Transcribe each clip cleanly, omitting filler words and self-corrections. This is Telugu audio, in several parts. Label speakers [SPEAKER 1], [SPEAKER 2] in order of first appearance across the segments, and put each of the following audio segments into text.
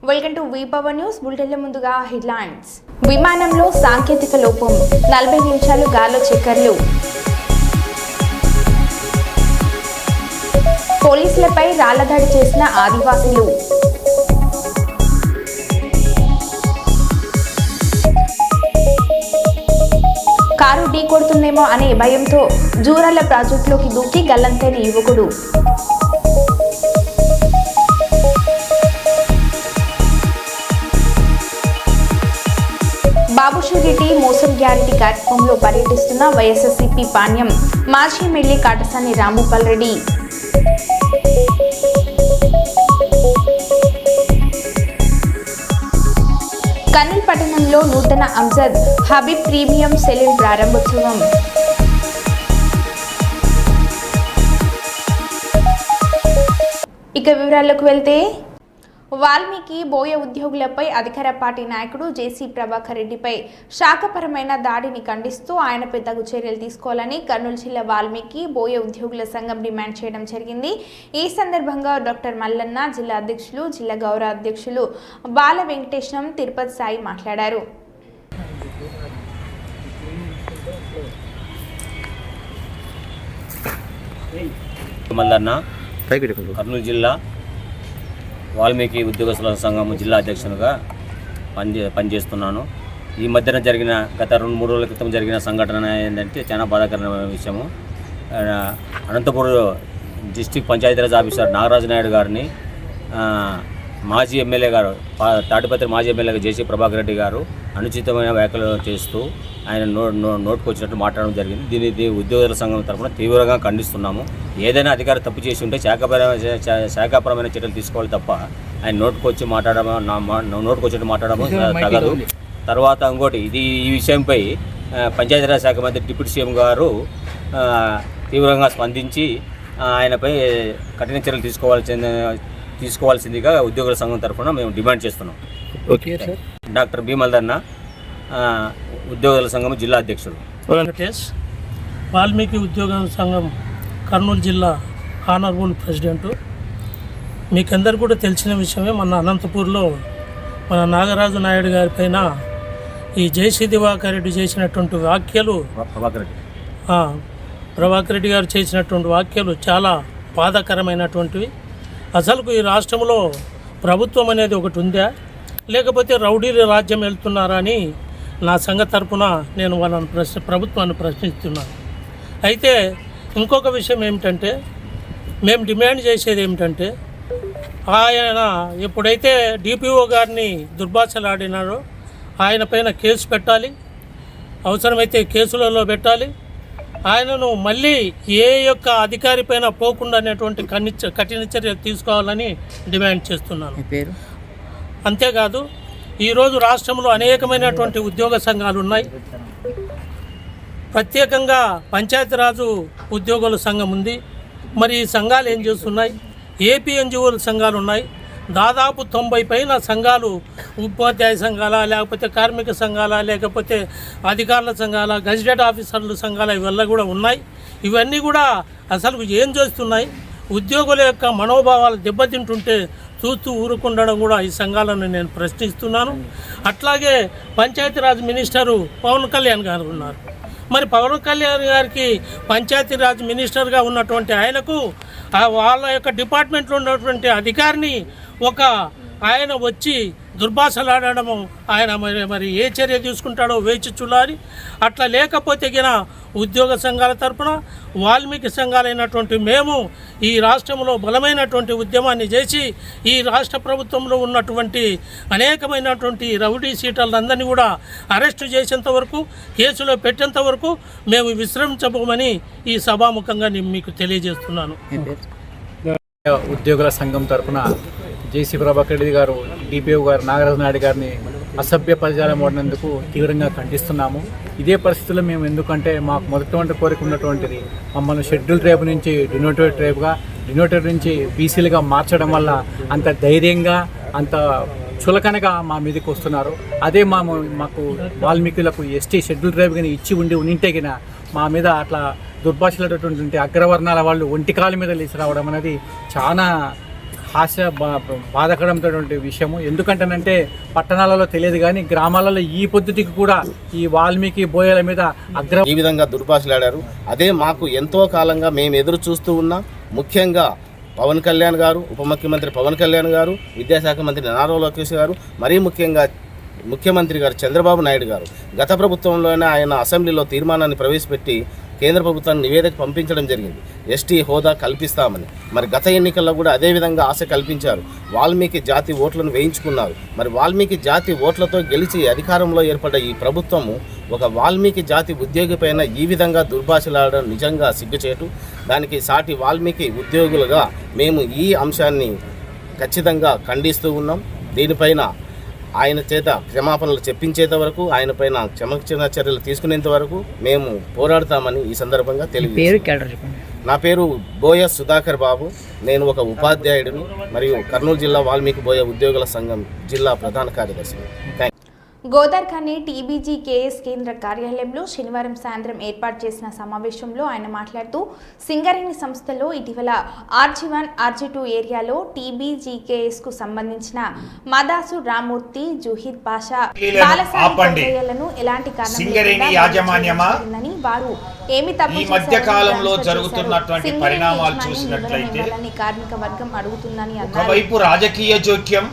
[SPEAKER 1] Welcome to V Power news. బులెటిన్ల ముందుగా హెడ్లైన్స్. విమానంలో సాంకేతిక లోపం, 40 నిమిషాలు గాల్లో చక్కర్లు. పోలీసులపై రాళ్లదాడి చేసిన ఆదివాసీలు. కారు ఢీకొడుతుందేమో అనే భయంతో జూరాల ప్రాజెక్టులోకి దూకి గల్లంతైన యువకుడు. బాబు షూరిటీ మోసం గ్యారెంటీ కార్యక్రమంలో పర్యటిస్తున్న వైఎస్ఆర్సీపీ పాణ్యం మాజీ ఎమ్మెల్యే కాటసాని రాంభూపాల్ రెడ్డి. కర్నూలు పట్టణంలో నూతన అంజద్ హబీబ్ ప్రీమియం సెలూన్ ప్రారంభోత్సవం. ఇక వివరాల్లోకి వెళ్తే, వాల్మీకి బోయ ఉద్యోగులపై అధికార పార్టీ నాయకుడు జేసీ ప్రభాకర్ రెడ్డిపై శాఖపరమైన దాడిని ఖండిస్తూ ఆయనపై తగు చర్యలు తీసుకోవాలని కర్నూలు జిల్లా వాల్మీకి బోయ ఉద్యోగుల సంఘం డిమాండ్ చేయడం జరిగింది. ఈ సందర్భంగా డాక్టర్ మల్లన్న, జిల్లా అధ్యక్షులు, జిల్లా గౌరవ అధ్యక్షులు బాల వెంకటేశం, తిరుపతి సాయి మాట్లాడారు.
[SPEAKER 2] కర్నూలు జిల్లా వాల్మీకి ఉద్యోగస్తుల సంఘం జిల్లా అధ్యక్షునిగా పనిచేస్తున్నాను. ఈ మధ్యన జరిగిన గత 2-3 రోజుల క్రితం జరిగిన సంఘటన ఏంటంటే చాలా బాధాకరమైన విషయము. అనంతపురం డిస్ట్రిక్ట్ పంచాయతీరాజ్ ఆఫీసర్ నాగరాజు నాయుడు గారిని మాజీ ఎమ్మెల్యే గారు, తాటిపత్రి మాజీ ఎమ్మెల్యే జేసీ ప్రభాకర్ రెడ్డి గారు అనుచితమైన వ్యాఖ్యలు చేస్తూ ఆయన నోటుకు వచ్చినట్టు మాట్లాడడం జరిగింది. దీన్ని ఉద్యోగుల సంఘం తరఫున తీవ్రంగా ఖండిస్తున్నాము. ఏదైనా అధికారి తప్పు చేసి ఉంటే శాఖాపరమైన చర్యలు తీసుకోవాలి తప్ప ఆయన నోటుకు వచ్చినట్టు మాట్లాడడం తగదు. తర్వాత ఇంకోటి, ఈ విషయంపై పంచాయతీరాజ్ శాఖ మంత్రి డిప్యూటీ సీఎం గారు తీవ్రంగా స్పందించి ఆయనపై కఠిన చర్యలు తీసుకోవాల్సిందిగా ఉద్యోగుల సంఘం తరఫున మేము డిమాండ్ చేస్తున్నాం.
[SPEAKER 3] Okay sir.
[SPEAKER 2] డాక్టర్ భీమల్దన్న, ఉద్యోగుల సంఘం జిల్లా అధ్యక్షుడు.
[SPEAKER 3] వెంకటేష్, వాల్మీకి ఉద్యోగ సంఘం కర్నూలు జిల్లా ఆనరబుల్ ప్రెసిడెంటు. మీకందరు కూడా తెలిసిన విషయమే, మన అనంతపూర్లో మన నాగరాజు నాయుడు గారి పైన ఈ జేసీ దివాకర్ రెడ్డి చేసినటువంటి వ్యాఖ్యలు, ప్రభాకర్ రెడ్డి గారు చేసినటువంటి వ్యాఖ్యలు చాలా బాధాకరమైనటువంటివి. అసలుకు ఈ రాష్ట్రంలో ప్రభుత్వం అనేది ఒకటి ఉందా, లేకపోతే రౌడీల రాజ్యం వెళ్తున్నారా అని నా సంఘ తరపున నేను వాళ్ళని ప్రభుత్వాన్ని ప్రశ్నిస్తున్నాను. అయితే ఇంకొక విషయం ఏమిటంటే, మేము డిమాండ్ చేసేది ఏమిటంటే, ఆయన ఎప్పుడైతే డిపిఓ గారిని దుర్భాషలాడినారో ఆయన పైన కేసు పెట్టాలి, అవసరమైతే కేసులలో పెట్టాలి. ఆయనను మళ్ళీ ఏ యొక్క అధికారి పైన పోకుండా అనేటువంటి కఠిన చర్యలు తీసుకోవాలని డిమాండ్ చేస్తున్నాను. అంతేకాదు, ఈరోజు రాష్ట్రంలో అనేకమైనటువంటి ఉద్యోగ సంఘాలు ఉన్నాయి. ప్రత్యేకంగా పంచాయతీరాజు ఉద్యోగుల సంఘం ఉంది. మరి ఈ సంఘాలు ఏం చేస్తున్నాయి? ఏపీ ఎన్జిఓల సంఘాలు ఉన్నాయి. దాదాపు 90 పైన సంఘాలు, ఉపాధ్యాయ సంఘాల, లేకపోతే కార్మిక సంఘాల, లేకపోతే అధికారుల సంఘాల, గెజిటెడ్ ఆఫీసర్ల సంఘాల, ఇవన్నీ కూడా ఉన్నాయి. ఇవన్నీ కూడా అసలు ఏం చేస్తున్నాయి? ఉద్యోగుల యొక్క మనోభావాలు దెబ్బతింటుంటే చూస్తూ ఊరుకుండడం కూడా ఈ సంఘాలను నేను ప్రశ్నిస్తున్నాను. అట్లాగే పంచాయతీరాజ్ మినిస్టరు పవన్ కళ్యాణ్ గారు ఉన్నారు. మరి పవన్ కళ్యాణ్ గారికి పంచాయతీరాజ్ మినిస్టర్గా ఉన్నటువంటి ఆయనకు వాళ్ళ యొక్క డిపార్ట్మెంట్లో ఉన్నటువంటి అధికారిని ఆయన వచ్చి దుర్భాషలాడడము, ఆయన మరి ఏ చర్య తీసుకుంటాడో వేచి చూడాలి. అట్లా లేకపోతే గిన ఉద్యోగ సంఘాల తరపున వాల్మీకి సంఘాలైనటువంటి మేము ఈ రాష్ట్రంలో బలమైనటువంటి ఉద్యమాన్ని చేసి ఈ రాష్ట్ర ప్రభుత్వంలో ఉన్నటువంటి అనేకమైనటువంటి రౌడీ సీటర్లందరినీ కూడా అరెస్టు చేసేంత వరకు, కేసులో పెట్టేంత వరకు మేము విశ్రమించబోమని ఈ సభాముఖంగా నేను మీకు తెలియజేస్తున్నాను.
[SPEAKER 4] ఉద్యోగుల సంఘం తరఫున జేసీ ప్రభాకర్ రెడ్డి గారు, డిపిఓ గారు నాగరాజు నాయుడు గారిని అసభ్య పదజాలం వాడినందుకు తీవ్రంగా ఖండిస్తున్నాము. ఇదే పరిస్థితుల్లో మేము, ఎందుకంటే మాకు మొదటి కోరిక ఉన్నటువంటిది మమ్మల్ని షెడ్యూల్ ట్రైబ్ నుంచి డినోటెడ్ ట్రైబ్గా, డినోటెడ్ నుంచి బీసీలుగా మార్చడం వల్ల అంత ధైర్యంగా, అంత చులకనగా మా మీదకి వస్తున్నారు. అదే మాకు వాల్మీకులకు ఎస్టీ షెడ్యూల్ ట్రైబ్ కానీ ఇచ్చి ఉంటే గిన మా మీద అట్లా దుర్భాషలటువంటి అగ్రవర్ణాల వాళ్ళు ఒంటికాల మీద లేచి రావడం అనేది చాలా బాధకరమైనటువంటి విషయము. ఎందుకంటేనంటే పట్టణాలలో తెలియదు కానీ గ్రామాలలో ఈ పొద్దుటికి కూడా ఈ వాల్మీకి బోయల మీద
[SPEAKER 5] ఈ విధంగా దుర్భాషలాడారు. అదే మాకు ఎంతో కాలంగా మేము ఎదురు చూస్తూ ఉన్నాం. ముఖ్యంగా పవన్ కళ్యాణ్ గారు, ఉప ముఖ్యమంత్రి పవన్ కళ్యాణ్ గారు, విద్యాశాఖ మంత్రి నారా లోకేష్ గారు, మరీ ముఖ్యంగా ముఖ్యమంత్రి గారు చంద్రబాబు నాయుడు గారు గత ప్రభుత్వంలోనే ఆయన అసెంబ్లీలో తీర్మానాన్ని ప్రవేశపెట్టి కేంద్ర ప్రభుత్వాన్ని నివేదిక పంపించడం జరిగింది, ఎస్టీ హోదా కల్పిస్తామని. మరి గత ఎన్నికల్లో కూడా అదేవిధంగా ఆశ కల్పించారు. వాల్మీకి జాతి ఓట్లను వేయించుకున్నారు. మరి వాల్మీకి జాతి ఓట్లతో గెలిచి అధికారంలో ఏర్పడ్డ ఈ ప్రభుత్వము ఒక వాల్మీకి జాతి ఉద్యోగి పైన ఈ విధంగా దుర్భాషలాడడం నిజంగా సిగ్గుచేటు. దానికి సాటి వాల్మీకి ఉద్యోగులుగా మేము ఈ అంశాన్ని ఖచ్చితంగా ఖండిస్తూ ఉన్నాం. దీనిపైన ఆయన చేత క్షమాపణలు చెప్పించేంత వరకు, ఆయన పైన క్షమాపణ చర్యలు తీసుకునేంత వరకు మేము పోరాడతామని ఈ సందర్భంగా తెలియజేస్తున్నాను. నా పేరు బోయ సుధాకర్ బాబు. నేను ఒక ఉపాధ్యాయుడిని మరియు కర్నూలు జిల్లా వాల్మీకి బోయ ఉద్యోగుల సంఘం జిల్లా ప్రధాన కార్యదర్శిని.
[SPEAKER 1] గోదార్ఖని టీబీజీ కేఎస్ కేంద్ర కార్యాలయంలో శనివారం సాయంత్రం ఏర్పాటు చేసిన సమావేశంలో ఆయన మాట్లాడుతూ సింగరేణి సంస్థలో ఇటీవల RG1, RG2 ఏరియాలో టీబీజీకేఎస్కు సంబంధించిన మదాసు రామ్మూర్తి, జుహీద్ పాషా, బాలసాలను ఎలాంటి కారణం వారు ఏమి తప్పు
[SPEAKER 6] మధ్యకాలంలో జరుగుతున్నటువంటి పరిణామాలు చూసినట్లయితే
[SPEAKER 1] కార్మిక వర్గం అడుగుతుందని అన్నారు.
[SPEAKER 6] ఒకవైపు రాజకీయ జోక్యం,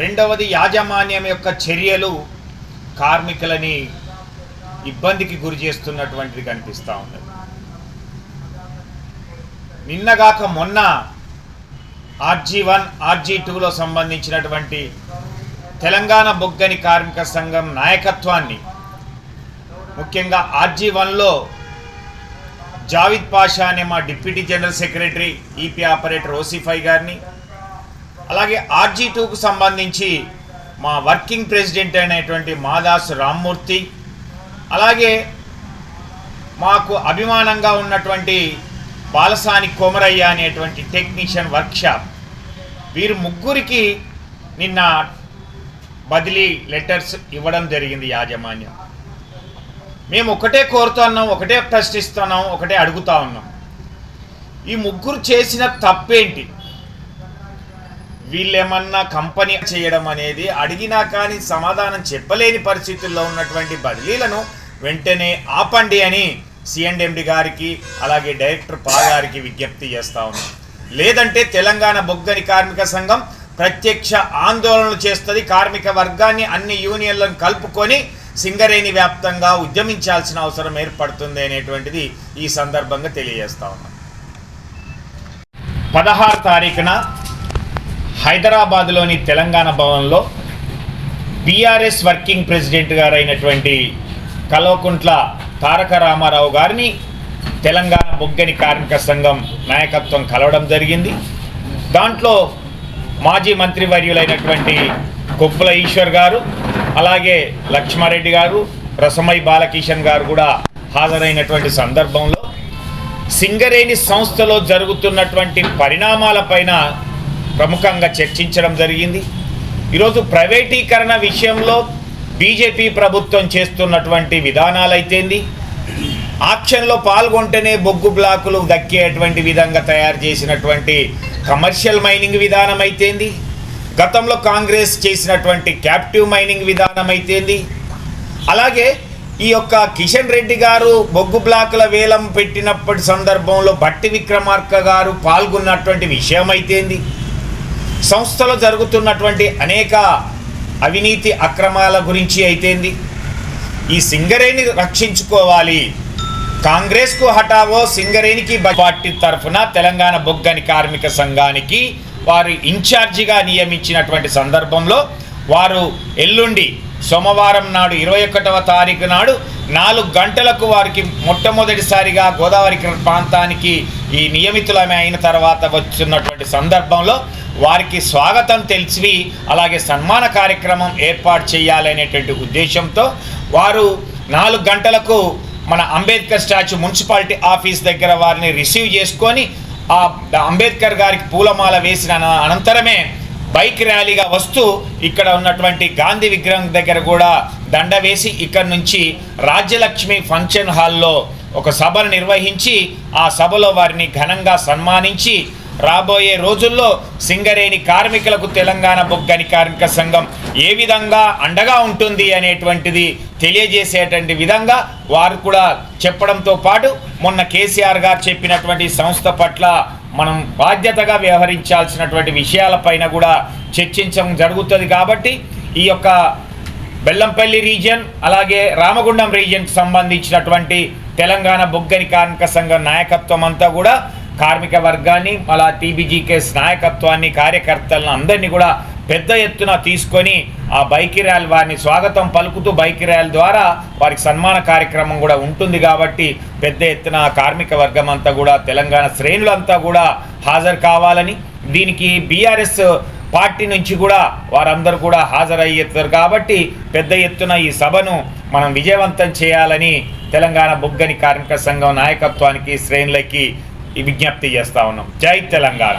[SPEAKER 6] రెండవది యాజమాన్యం యొక్క చర్యలు కార్మికులని ఇబ్బందికి గురి చేస్తున్నటువంటిది కనిపిస్తూ ఉన్నది. నిన్నగాక మొన్న RG1, RG2లో సంబంధించినటువంటి తెలంగాణ బొగ్గని కార్మిక సంఘం నాయకత్వాన్ని, ముఖ్యంగా RG1లో జావిద్ పాషా అనే మా deputy general secretary, EP operator ఓసిఫై గారిని, అలాగే RG2కు సంబంధించి మా వర్కింగ్ ప్రెసిడెంట్ అయినటువంటి మాదాసు రామ్మూర్తి, అలాగే మాకు అభిమానంగా ఉన్నటువంటి బాలసాని కోమరయ్య అనేటువంటి టెక్నీషియన్ వర్క్షాప్, వీరు ముగ్గురికి నిన్న బదిలీ లెటర్స్ ఇవ్వడం జరిగింది యాజమాన్యం. మేము ఒకటే కోరుతున్నాం, ఒకటే ప్రశ్నిస్తున్నాం, ఒకటే అడుగుతా ఉన్నాం. ఈ ముగ్గురు చేసిన తప్పేంటి? వీళ్ళేమన్నా కంపెనీ చేయడం అనేది, అడిగినా కానీ సమాధానం చెప్పలేని పరిస్థితుల్లో ఉన్నటువంటి బదిలీలను వెంటనే ఆపండి అని C&MD గారికి, అలాగే డైరెక్టర్ పా గారికి విజ్ఞప్తి చేస్తా ఉన్నాం. లేదంటే తెలంగాణ బొగ్గని కార్మిక సంఘం ప్రత్యక్ష ఆందోళనలు చేస్తుంది. కార్మిక వర్గాన్ని, అన్ని యూనియన్లను కలుపుకొని సింగరేణి వ్యాప్తంగా ఉద్యమించాల్సిన అవసరం ఏర్పడుతుంది అనేటువంటిది ఈ సందర్భంగా తెలియజేస్తా ఉన్నాం. 16 తారీఖున హైదరాబాద్లోని తెలంగాణ భవన్లో BRS వర్కింగ్ ప్రెసిడెంట్ గారు అయినటువంటి కల్వకుంట్ల తారక రామారావు గారిని తెలంగాణ బొగ్గని కార్మిక సంఘం నాయకత్వం కలవడం జరిగింది. దాంట్లో మాజీ మంత్రివర్యులైనటువంటి కొప్పుల ఈశ్వర్ గారు, అలాగే లక్ష్మారెడ్డి గారు, రసమై బాలకిషన్ గారు కూడా హాజరైనటువంటి సందర్భంలో సింగరేణి సంస్థలో జరుగుతున్నటువంటి పరిణామాలపైన ప్రముఖంగా చర్చించడం జరిగింది. ఈరోజు ప్రైవేటీకరణ విషయంలో బీజేపీ ప్రభుత్వం చేస్తున్నటువంటి విధానాలైతేంది, ఆక్షన్లో పాల్గొంటేనే బొగ్గు బ్లాకులు దక్కేటువంటి విధంగా తయారు చేసినటువంటి కమర్షియల్ మైనింగ్ విధానం అయితేంది, గతంలో కాంగ్రెస్ చేసినటువంటి క్యాప్టివ్ మైనింగ్ విధానం అయితేంది, అలాగే ఈ యొక్క కిషన్ రెడ్డి గారు బొగ్గు బ్లాకుల వేలం పెట్టినప్పటి సందర్భంలో భట్టి విక్రమార్క గారు పాల్గొన్నటువంటి విషయం అయితేంది, సంస్థలో జరుగుతున్నటువంటి అనేక అవినీతి అక్రమాల గురించి అయితేంది, ఈ సింగరేణిని రక్షించుకోవాలి, కాంగ్రెస్కు హటావో సింగరేణికి పార్టీ తరఫున తెలంగాణ బొగ్గని కార్మిక సంఘానికి వారు ఇన్ఛార్జిగా నియమించినటువంటి సందర్భంలో వారు ఎల్లుండి సోమవారం నాడు 21వ తారీఖు నాడు 4 గంటలకు వారికి మొట్టమొదటిసారిగా గోదావరి ప్రాంతానికి ఈ నియమితులమే అయిన తర్వాత వచ్చినటువంటి సందర్భంలో వారికి స్వాగతం తెలిసి అలాగే సన్మాన కార్యక్రమం ఏర్పాటు చేయాలనేటువంటి ఉద్దేశంతో వారు 4 గంటలకు మన అంబేద్కర్ స్టాచ్యూ మున్సిపాలిటీ ఆఫీస్ దగ్గర వారిని రిసీవ్ చేసుకొని ఆ అంబేద్కర్ గారికి పూలమాల వేసిన అనంతరమే బైక్ ర్యాలీగా వస్తూ ఇక్కడ ఉన్నటువంటి గాంధీ విగ్రహం దగ్గర కూడా దండ వేసి ఇక్కడ నుంచి రాజ్యలక్ష్మి ఫంక్షన్ హాల్లో ఒక సభను నిర్వహించి ఆ సభలో వారిని ఘనంగా సన్మానించి రాబోయే రోజుల్లో సింగరేణి కార్మికులకు తెలంగాణ బొగ్గని కార్మిక సంఘం ఏ విధంగా అండగా ఉంటుంది అనేటువంటిది తెలియజేసేటువంటి విధంగా వారు కూడా చెప్పడంతో పాటు మొన్న కేసీఆర్ గారు చెప్పినటువంటి సంస్థ పట్ల మనం బాధ్యతగా వ్యవహరించాల్సినటువంటి విషయాలపైన కూడా చర్చించడం జరుగుతుంది. కాబట్టి ఈ యొక్క బెల్లంపల్లి రీజియన్ అలాగే రామగుండం రీజియన్కి సంబంధించినటువంటి తెలంగాణ బొగ్గని కార్మిక సంఘం నాయకత్వం అంతా కూడా కార్మిక వర్గాన్ని అలా టీబీజీకేఎస్ నాయకత్వాన్ని కార్యకర్తలను అందరినీ కూడా పెద్ద ఎత్తున తీసుకొని ఆ బైక్ ర్యాలీ వారిని స్వాగతం పలుకుతూ బైక్ ర్యాలీ ద్వారా వారికి సన్మాన కార్యక్రమం కూడా ఉంటుంది. కాబట్టి పెద్ద ఎత్తున కార్మిక వర్గం అంతా కూడా తెలంగాణ శ్రేణులంతా కూడా హాజరు కావాలని, దీనికి బీఆర్ఎస్ పార్టీ నుంచి కూడా వారందరూ కూడా హాజరయ్యేస్తారు. కాబట్టి పెద్ద ఎత్తున ఈ సభను మనం విజయవంతం చేయాలని తెలంగాణ బొగ్గని కార్మిక సంఘం నాయకత్వానికి శ్రేణులకి విజ్ఞప్తి చేస్తా ఉన్నాం. జై తెలంగాణ.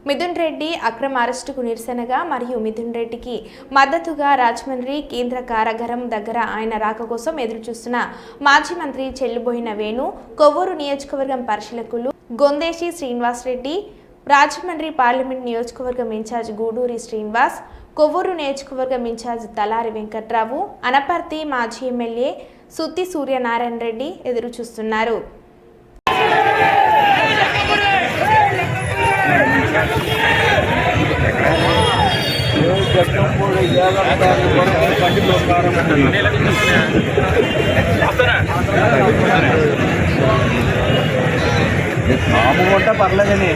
[SPEAKER 1] మిథున్ రెడ్డి అక్రమ అరెస్టుకు నిరసనగా మరియు మిథున్ రెడ్డికి మద్దతుగా రాజమండ్రి కేంద్ర కారాగారం దగ్గర ఆయన రాక కోసం ఎదురుచూస్తున్న మాజీ మంత్రి చెల్లుబోయిన వేణు, కొవ్వూరు నియోజకవర్గం పరిశీలకులు గొందేశి శ్రీనివాస్ రెడ్డి, రాజమండ్రి పార్లమెంట్ నియోజకవర్గం ఇన్ఛార్జ్ గూడూరి శ్రీనివాస్, కొవ్వూరు నియోజకవర్గం ఇన్ఛార్జ్ తలారి వెంకట్రావు, అనపర్తి మాజీ ఎమ్మెల్యే సుత్తి సూర్యనారాయణ రెడ్డి ఎదురుచూస్తున్నారు.
[SPEAKER 7] పర్లేదని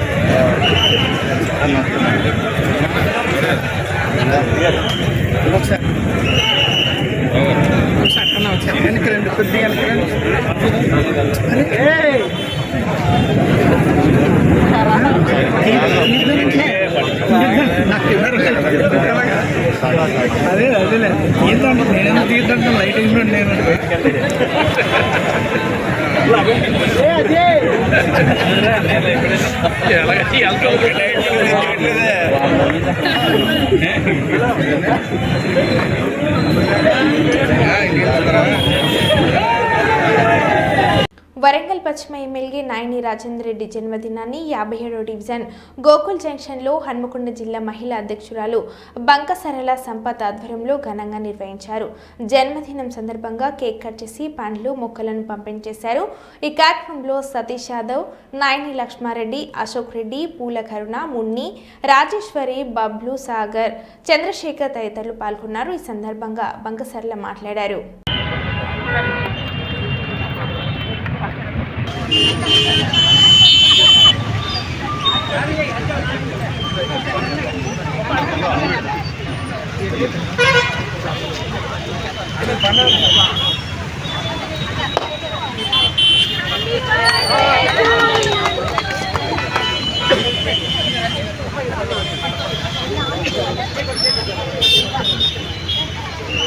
[SPEAKER 7] అదే అదేలే తీద్దాం, నేను తీద్దాం లైటింగ్ నేను
[SPEAKER 1] వరంగల్ పశ్చిమ ఎమ్మెల్యే నాయని రాజేందర్ రెడ్డి జన్మదినాన్ని 57వ డివిజన్ గోకుల్ జంక్షన్లో హన్మకొండ జిల్లా మహిళా అధ్యక్షురాలు బంక సరళ సంపత్ ఆధ్వర్యంలో ఘనంగా నిర్వహించారు. జన్మదినం సందర్భంగా కేక్ కట్ చేసి పండ్లు మొక్కలను పంపిణీ చేశారు. ఈ కార్యక్రమంలో సతీష్ యాదవ్, నాయని లక్ష్మారెడ్డి, అశోక్ రెడ్డి, పూల కరుణ, మున్ని, రాజేశ్వరి, బబ్లు, సాగర్, చంద్రశేఖర్ తదితరులు పాల్గొన్నారు. ఈ సందర్భంగా బంక సరళ మాట్లాడారు.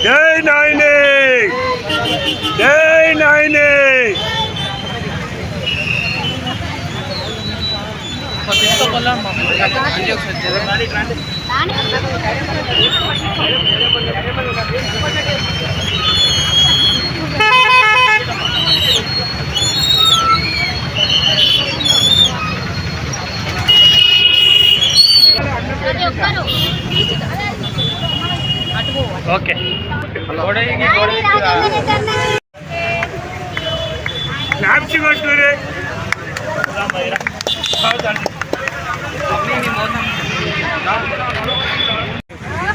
[SPEAKER 7] జై నాయని, జై నాయని. ఓకే నాప్సి కొట్టురే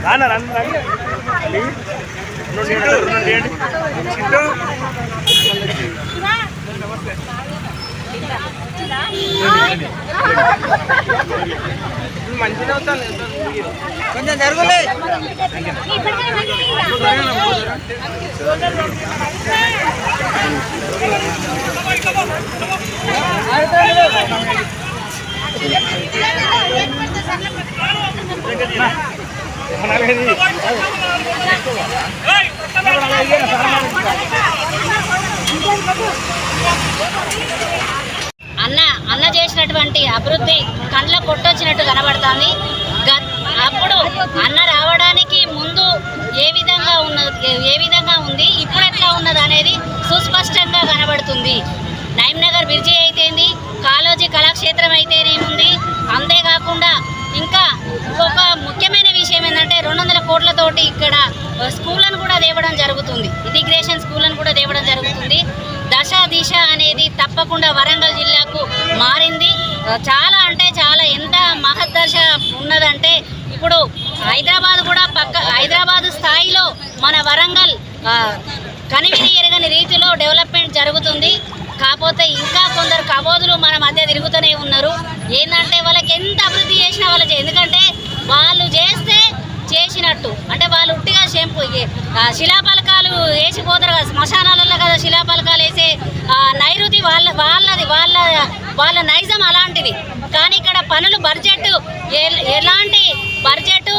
[SPEAKER 7] రానా రండి మంచిగా అవుతాను కొంచెం జరుగులే
[SPEAKER 8] అన్న చేసినటువంటి అభివృద్ధి కండ్ల కొట్టొచ్చినట్టు కనబడుతుంది. అప్పుడు అన్న రావడానికి ముందు ఏ విధంగా ఉంది, ఇప్పుడు ఎట్లా ఉన్నది అనేది సుస్పష్టంగా కనబడుతుంది. నైమ్నగర్ బ్రిడ్జి అయితేంది, కాళోజీ కళాక్షేత్రం అయితేనే తోటి ఇక్కడ స్కూళ్ళను కూడా తేవడం జరుగుతుంది, ఇంటిగ్రేషన్ స్కూళ్ళను కూడా తేవడం జరుగుతుంది. దశ దిశ అనేది తప్పకుండా వరంగల్ జిల్లాకు మారింది. చాలా అంటే చాలా ఎంత మహద్దశ ఉన్నదంటే ఇప్పుడు హైదరాబాద్ కూడా హైదరాబాద్ స్థాయిలో మన వరంగల్ కనివిని ఎరగని రీతిలో డెవలప్మెంట్ జరుగుతుంది. కాకపోతే ఇంకా కొందరు కబోదులు మన మధ్య తిరుగుతూనే ఉన్నారు. ఏంటంటే వాళ్ళకి ఎంత అభివృద్ధి చేసినా వాళ్ళు ఎందుకంటే వాళ్ళు చేస్తే చేసినట్టు అంటే వాళ్ళు ఉట్టిగా శిలాపలకాలు వేసిపోతారు కదా, శ్మశానాలలో కదా శిలాపలకాలు వేసే నైరుతి వాళ్ళ నైజం అలాంటిది. కానీ ఇక్కడ పనులు బడ్జెట్ ఎలాంటి బడ్జెట్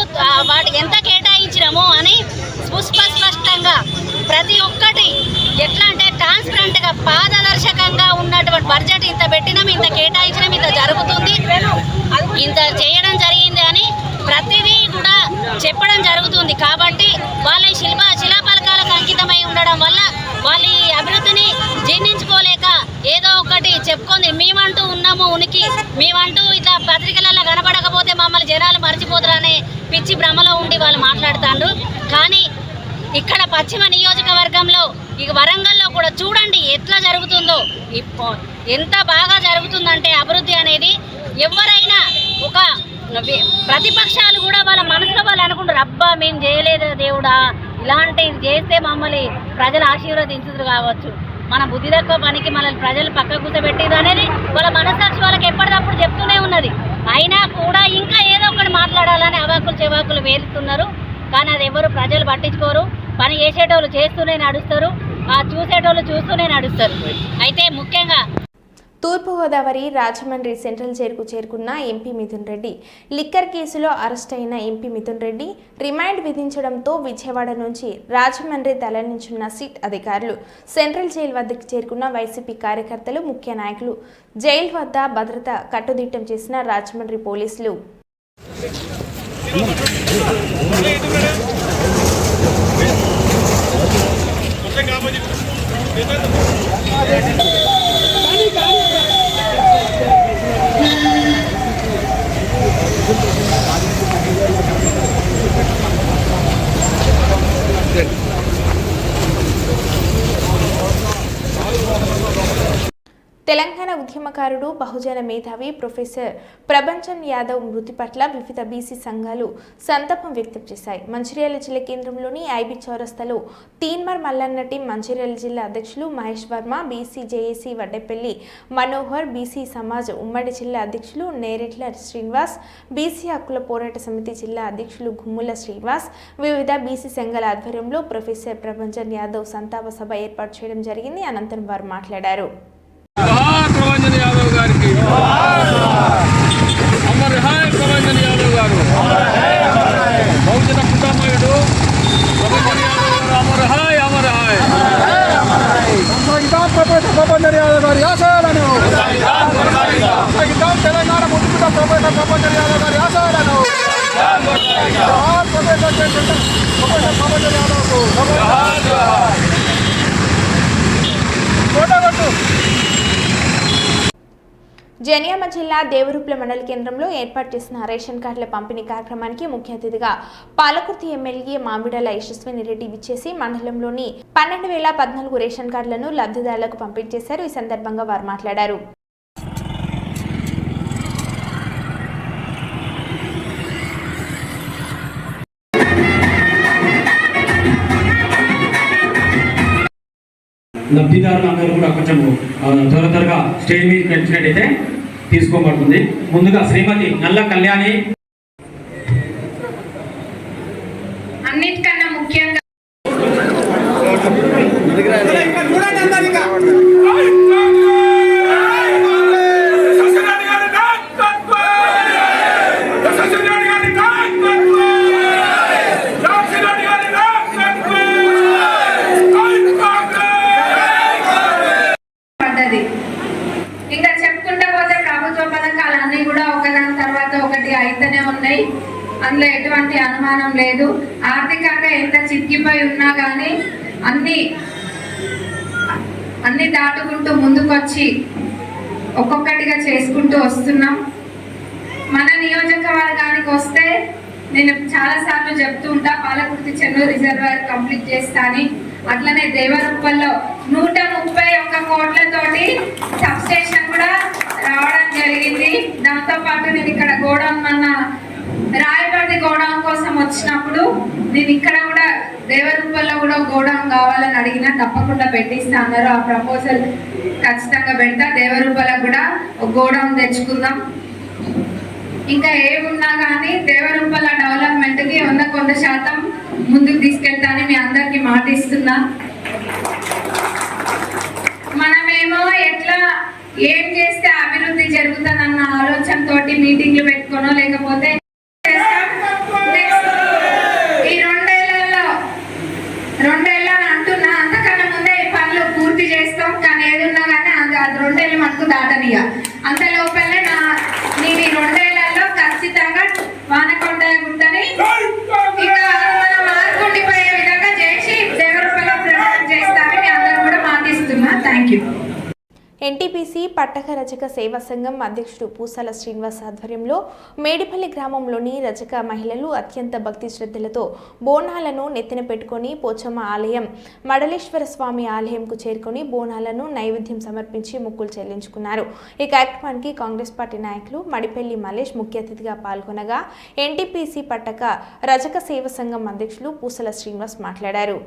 [SPEAKER 8] వాటి ఎంత కేటాయించినాము అని స్పష్టంగా ప్రతి ఒక్కటి ఎట్లా అంటే ట్రాన్స్పరెంట్గా పారదర్శకంగా ఉన్నటువంటి బడ్జెట్ ఇంత పెట్టినాం, ఇంత కేటాయించినాం, ఇంత జరుగుతుంది, ఇంత చేయడం జరిగింది అని ప్రతిదీ కూడా చెప్పడం జరుగుతుంది. కాబట్టి వాళ్ళ శిలాపలకాలకు అంకితమై ఉండడం వల్ల వాళ్ళ అభివృద్ధిని జీర్ణించుకోలేక ఏదో ఒకటి చెప్పుకుంది మేమంటూ ఉన్నాము ఉనికి, మేమంటూ ఇట్లా పత్రికలలో కనబడకపోతే మమ్మల్ని జనాలు మర్చిపోతారనే పిచ్చి భ్రమలో ఉండి వాళ్ళు మాట్లాడుతాండ్రు. కానీ ఇక్కడ పశ్చిమ నియోజకవర్గంలో ఇక వరంగల్లో కూడా చూడండి ఎట్లా జరుగుతుందో, ఎంత బాగా జరుగుతుందంటే అభివృద్ధి అనేది. ఎవరైనా ఒక ప్రతిపక్షాలు కూడా వాళ్ళ మనసులో వాళ్ళు అనుకుంటారు, అబ్బా మేము చేయలేదు దేవుడా, ఇలాంటివి చేస్తే మమ్మల్ని ప్రజలు ఆశీర్వదించుదురు కావచ్చు, మన బుద్ధి తక్కువ పనికి మనల్ని ప్రజలు పక్క కూర్చోబెట్టేది అనేది వాళ్ళ మనసాక్షి వాళ్ళకి ఎప్పటికప్పుడు చెప్తూనే ఉన్నది. అయినా కూడా ఇంకా ఏదో ఒకటి మాట్లాడాలని అవాకులు చెవాకులు వేరుతున్నారు. కానీ అది ఎవరు ప్రజలు పట్టించుకోరు. పని చేసేటోళ్ళు చేస్తూనే నడుస్తారు, చూసేటోళ్ళు చూస్తూనే నడుస్తారు. అయితే ముఖ్యంగా
[SPEAKER 1] తూర్పుగోదావరి రాజమండ్రి సెంట్రల్ జైలుకు చేరుకున్న ఎంపీ మిథున్ రెడ్డి లిక్కర్ కేసులో అరెస్ట్ అయిన ఎంపీ మిథున్ రెడ్డి రిమాండ్ విధించడంతో విజయవాడ నుంచి రాజమండ్రి తరలించున్న సిట్ అధికారులు సెంట్రల్ జైలు వద్దకు చేరుకున్న వైసీపీ కార్యకర్తలు ముఖ్య నాయకులు జైలు వద్ద భద్రత కట్టుదిట్టం చేసిన రాజమండ్రి పోలీసులు. తెలంగాణ ఉద్యమకారుడు బహుజన మేధావి ప్రొఫెసర్ ప్రభంజన్ యాదవ్ మృతి పట్ల వివిధ బీసీ సంఘాలు సంతాపం వ్యక్తం చేశాయి. మంచిర్యాల జిల్లా కేంద్రంలోని ఐబీ చౌరస్తాలో తీన్మర్ మల్లన్న టీం మంచిర్యాల జిల్లా అధ్యక్షులు Mahesh Varma, BC JAC Vaddepalli Manohar, BC Samaj ఉమ్మడి జిల్లా అధ్యక్షులు నేరెట్ల శ్రీనివాస్, బీసీ హక్కుల పోరాట సమితి జిల్లా అధ్యక్షులు గుమ్ముల శ్రీనివాస్, వివిధ బీసీ సంఘాల ఆధ్వర్యంలో ప్రొఫెసర్ ప్రభంజన్ యాదవ్ సంతాప సభ ఏర్పాటు చేయడం జరిగింది. అనంతరం వారు మాట్లాడారు.
[SPEAKER 9] ప్రభంజన్ యాదవ్ గారికి అమర్ హాయ్ ప్రభంజన్ యాదవ్ గారు, బహుజన పుట్టమయుడు ప్రభంజన్ యాదవ్ గారు అమర్ హాయ్ అమర్ హాయ్. ప్రభంజన్ యాదవ్ గారి ఆశయాలను తెలంగాణ ముద్దుట ప్రభంజన్ యాదవ్ గారి ఆశయాలను ప్రభంజన్ యాదవ్కు కోటగొట్టు.
[SPEAKER 1] జనియామ జిల్లా దేవరూప్ల మండల కేంద్రంలో ఏర్పాటు చేసిన రేషన్ కార్డుల పంపిణీ కార్యక్రమానికి ముఖ్య అతిథిగా పాలకుర్తి ఎమ్మెల్యే మామిడాల యశస్విని రెడ్డి విచ్చేసి మండలంలోని 12,014 రేషన్ కార్డులను లబ్ధిదారులకు పంపిణీ చేశారు. ఈ సందర్భంగా వారు మాట్లాడారు.
[SPEAKER 10] లబ్ధిదారులు అందరూ కూడా కొంచెం త్వరగా స్టేజ్ మీద పెంచినట్టయితే తీసుకోబడుతుంది. ముందుగా శ్రీమతి నల్ల కళ్యాణి.
[SPEAKER 11] అన్నిటికన్నా ముఖ్యంగా ఇంకా చెప్పుకుంటా పోతే ప్రభుత్వ పథకాలన్నీ కూడా ఒకదాని తర్వాత ఒకటి అయితేనే ఉన్నాయి. అందులో ఎటువంటి అనుమానం లేదు. ఆర్థికంగా ఎంత చిక్కిపోయి ఉన్నా కానీ అన్ని దాటుకుంటూ ముందుకొచ్చి ఒక్కొక్కటిగా చేసుకుంటూ వస్తున్నాం. మన నియోజకవర్గానికి వస్తే నేను చాలా సార్లు చెప్తూ ఉంటా, పాలకుర్తి చెన్నూరు రిజర్వాయర్ కంప్లీట్ చేస్తా అని. అట్లనే దేవరూపల్లో 131 కోట్లతోటి సబ్ స్టేషన్ కూడా రావడం జరిగింది. దాంతో పాటు నేను ఇక్కడ గోడౌన్ మన రాయపర్తి గోడౌన్ కోసం వచ్చినప్పుడు నేను ఇక్కడ కూడా దేవరూపల్లో కూడా గోడౌన్ కావాలని అడిగినా తప్పకుండా పెట్టిస్తా అన్నారు. ఆ ప్రపోజల్ ఖచ్చితంగా పెడతా. దేవరూపలకు కూడా ఒక గోడౌన్ తెచ్చుకుందాం. ఇంకా ఏమున్నా కానీ దేవరూపల డెవలప్మెంట్కి 100% ముందుకు తీసుకెళ్తానని మీ అందరికీ మాటిస్తున్నా. మనమేమో ఎట్లా ఏం చేస్తే అభివృద్ధి జరుగుతుందన్న ఆలోచనతోటి మీటింగ్లు పెట్టుకోనో లేకపోతే ఈ రెండేళ్ళని అంటున్నా, అంతకన్నా ముందే ఈ పనులు పూర్తి చేస్తాం. కానీ ఏదున్నా కానీ అది 2 ఏళ్ళు మటుకు దాటనియా. అంత లోపలే నేను ఈ 2 ఏళ్లలో ఖచ్చితంగా వానకొండ గుట్టని ఇక మన మార్కుండిపోయే విధంగా చేసి దేవరూపలో ప్రచారం చేస్తానని మీ అందరూ కూడా మాటిస్తున్నా. Thank you.
[SPEAKER 1] ఎన్టీపీసీ పట్టక రజక సేవా సంఘం అధ్యక్షుడు పూసాల శ్రీనివాస్ ఆధ్వర్యంలో మేడిపల్లి గ్రామంలోని రజక మహిళలు అత్యంత భక్తి శ్రద్ధలతో బోనాలను నెత్తిన పెట్టుకొని పోచమ్మ ఆలయం మడలేశ్వర స్వామి ఆలయంకు చేరుకొని బోనాలను నైవేద్యం సమర్పించి మొక్కులు చెల్లించుకున్నారు. ఈ కార్యక్రమానికి కాంగ్రెస్ పార్టీ నాయకులు మడిపల్లి మల్లేష్ ముఖ్య అతిథిగా పాల్గొనగా ఎన్టీపీసీ పట్టక రజక సేవా సంఘం అధ్యక్షులు పూసాల శ్రీనివాస్ మాట్లాడారు.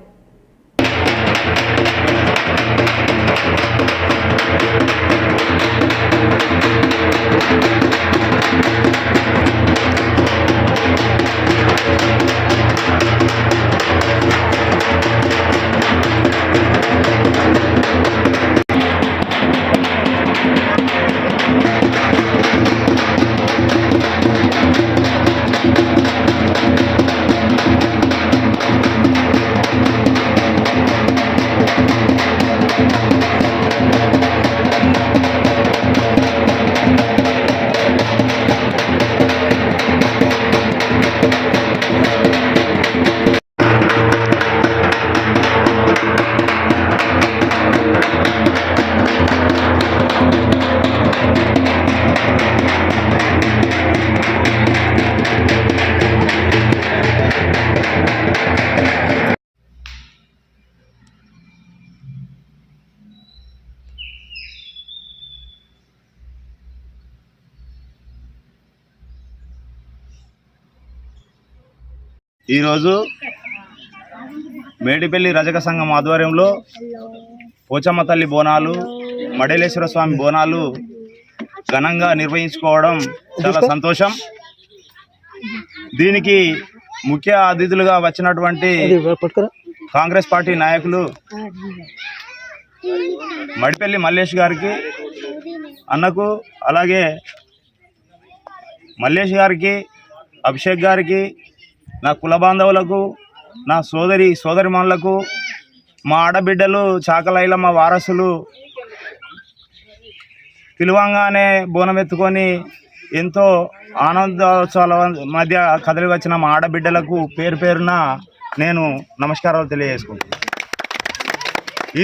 [SPEAKER 12] ఈరోజు మేడిపల్లి రజక సంఘం ఆధ్వర్యంలో పోచమ్మ తల్లి బోనాలు, మడలేశ్వర స్వామి బోనాలు ఘనంగా నిర్వహించుకోవడం చాలా సంతోషం. దీనికి ముఖ్య అతిథులుగా వచ్చినటువంటి కాంగ్రెస్ పార్టీ నాయకులు మడిపల్లి మల్లేష్ గారికి, అన్నకు, అలాగే మల్లేష్ గారికి, అభిషేక్ గారికి, నా కుల బాంధవులకు, నా సోదరిమణులకు, మా ఆడబిడ్డలు చాకలైలమ్మ వారసులు పిలువంగానే బోనం ఎత్తుకొని ఎంతో ఆనందోత్సవాల మధ్య కదిలి వచ్చిన మా ఆడబిడ్డలకు పేరు పేరున నేను నమస్కారాలు తెలియజేసుకుంటున్నాను.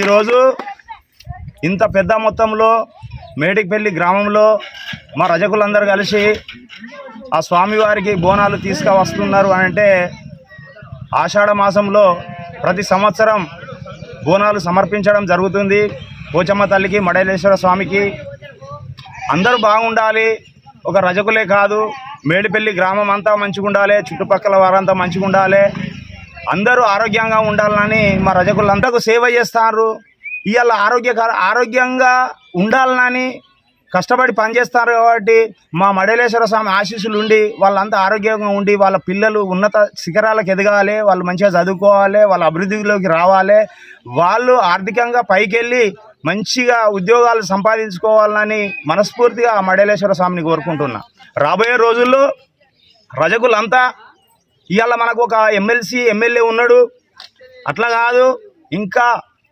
[SPEAKER 12] ఈరోజు ఇంత పెద్ద మొత్తంలో మేడిపల్లి గ్రామంలో మా రజకులందరూ కలిసి ఆ స్వామివారికి బోనాలు తీసుకువస్తున్నారు అని అంటే, ఆషాఢ మాసంలో ప్రతి సంవత్సరం బోనాలు సమర్పించడం జరుగుతుంది. పోచమ్మ తల్లికి, మడలేశ్వర స్వామికి అందరూ బాగుండాలి. ఒక రజకులే కాదు, మేడిపల్లి గ్రామం అంతా మంచిగా ఉండాలి, చుట్టుపక్కల వారంతా మంచిగా ఉండాలి, అందరూ ఆరోగ్యంగా ఉండాలని మా రజకులందరూ సేవ చేస్తారు. ఇవాళ ఆరోగ్యంగా ఉండాలని కష్టపడి పనిచేస్తారు. కాబట్టి మా మడలేశ్వర స్వామి ఆశీస్సులు ఉండి వాళ్ళంతా ఆరోగ్యంగా ఉండి వాళ్ళ పిల్లలు ఉన్నత శిఖరాలకు ఎదగాలి, వాళ్ళు మంచిగా చదువుకోవాలి, వాళ్ళ అభివృద్ధిలోకి రావాలి, వాళ్ళు ఆర్థికంగా పైకెళ్ళి మంచిగా ఉద్యోగాలు సంపాదించుకోవాలని మనస్ఫూర్తిగా ఆ మడలేశ్వర స్వామిని కోరుకుంటున్నా. రాబోయే రోజుల్లో రజకులంతా ఇవాళ మనకు ఒక ఎమ్మెల్యే ఉన్నాడు, అట్లా కాదు, ఇంకా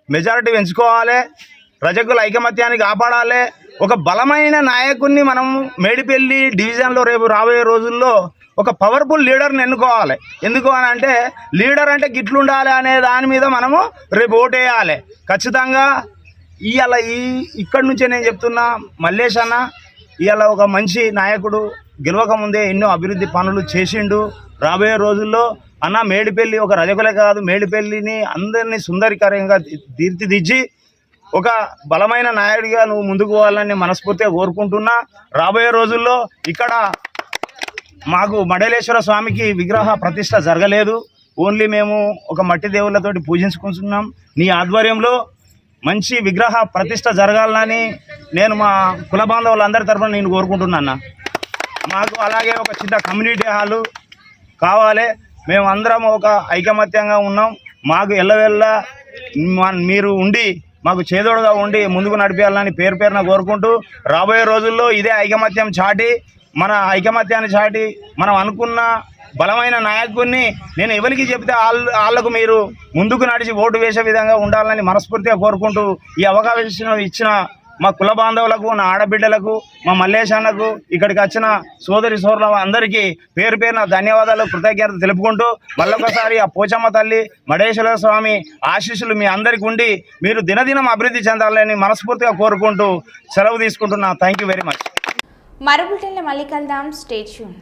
[SPEAKER 12] మెజారిటీ పెంచుకోవాలి, రజకుల ఐకమత్యాన్ని కాపాడాలి. ఒక బలమైన నాయకుడిని మనం మేడిపల్లి డివిజన్లో రేపు రాబోయే రోజుల్లో ఒక పవర్ఫుల్ లీడర్ని ఎన్నుకోవాలి. ఎందుకు అని అంటే, లీడర్ అంటే గిట్లుండాలి అనే దాని మీద మనము రేపు ఓటేయాలి ఖచ్చితంగా. ఇవాళ ఇక్కడి నుంచే నేను చెప్తున్నా, మల్లేష్ అన్న ఇవాళ ఒక మంచి నాయకుడు, గెలవకముందే ఎన్నో అభివృద్ధి పనులు చేసిండు. రాబోయే రోజుల్లో అన్న మేడిపల్లి ఒక రజకులే కాదు, మేడిపల్లిని అందరినీ సుందరీకరంగా తీర్చిదిద్ది ఒక బలమైన నాయుడిగా నువ్వు ముందుకు పోవాలని మనస్ఫూర్తిగా కోరుకుంటున్నా. రాబోయే రోజుల్లో ఇక్కడ మాకు మడలేశ్వర స్వామికి విగ్రహ ప్రతిష్ట జరగలేదు. ఓన్లీ మేము ఒక మట్టి దేవుళ్ళతోటి పూజించుకుంటున్నాం. నీ ఆధ్వర్యంలో మంచి విగ్రహ ప్రతిష్ట జరగాలని నేను మా కుల బాంధవులందరి తరఫున నేను కోరుకుంటున్నా. మాకు అలాగే ఒక చిన్న కమ్యూనిటీ హాలు కావాలి. మేము అందరం ఒక ఐకమత్యంగా ఉన్నాం. మాకు ఎల్లవెల్ల మీరు ఉండి మాకు చేదోడుగా ఉండి ముందుకు నడిపేయాలని పేరు పేరున కోరుకుంటూ, రాబోయే రోజుల్లో ఇదే ఐకమత్యం చాటి మన ఐకమత్యాన్ని చాటి మనం అనుకున్న బలమైన నాయకుడిని నేను ఎవరికి చెప్తే వాళ్ళకు మీరు ముందుకు నడిచి ఓటు వేసే విధంగా ఉండాలని మనస్ఫూర్తిగా కోరుకుంటూ, ఈ అవకాశం ఇచ్చిన మా కుల బాంధవులకు, నా ఆడబిడ్డలకు, మా మల్లేశాన్నకు, ఇక్కడికి వచ్చిన సోదరి సోదరుల అందరికీ పేరు పేరున ధన్యవాదాలు, కృతజ్ఞతలు తెలుపుకుంటూ, మళ్ళొకసారి ఆ పోచమ్మ తల్లి మడేశ్వర స్వామి ఆశీస్సులు మీ అందరికీ ఉండి మీరు దినదినం అభివృద్ధి చెందాలని మనస్ఫూర్తిగా కోరుకుంటూ సెలవు తీసుకుంటున్నా. Thank you very much.
[SPEAKER 1] మరో బులెటిన్లో మళ్ళీ కలుద్దాం. Stay tune.